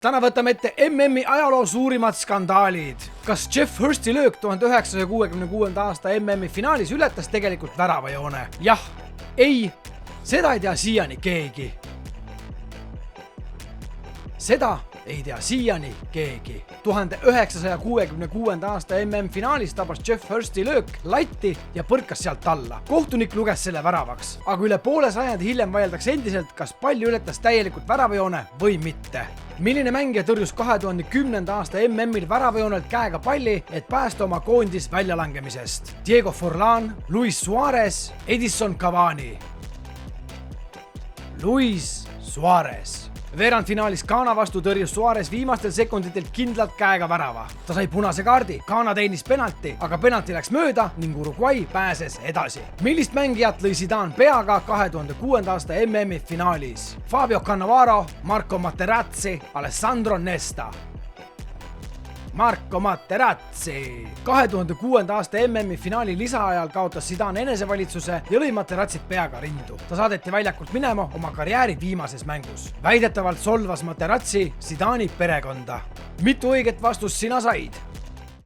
Täna võtame ette MM-i ajaloo suurimad skandaalid. Kas Jeff Hursti löök 1966. aasta MM-i finaalis ületas tegelikult väravajoone? Jah, ei, seda ei tea siiani keegi. Seda ei tea siiani keegi. 1966. aasta MM-finaalis tabas Jeff Hursti löök latti ja põrkas sealt alla. Kohtunik luges selle väravaks, aga üle poole sajandi hiljem vaieldakse endiselt, kas pall ületas täielikult väravajoone või mitte. Milline mängija tõrjus 2010. aasta MM-il väravajoonelt käega palli, et päästa oma koondis väljalangemisest? Diego Forlán, Luis Suarez, Edison Cavani. Luis Suarez. Veerandfinaalis Ghana vastu tõrjus Suarez viimastel sekunditel kindlalt käega värava. Ta sai punase kaardi, Ghana teenis penalti, aga penalti läks mööda ning Uruguay pääses edasi. Millist mängijat lõi Zidane peaga 2006. aasta MM-i finaalis? Fabio Cannavaro, Marco Materazzi, Alessandro Nesta. Marco Materazzi. 2006. aasta MM-i finaali lisaajal kaotas Zidane enesevalitsuse ja lõi Materazzit peaga rindu. Ta saadeti väljakult minema oma karjääri viimases mängus. Väidetavalt solvas Materazzi Zidane'i perekonda. Mitu õiget vastust sina said?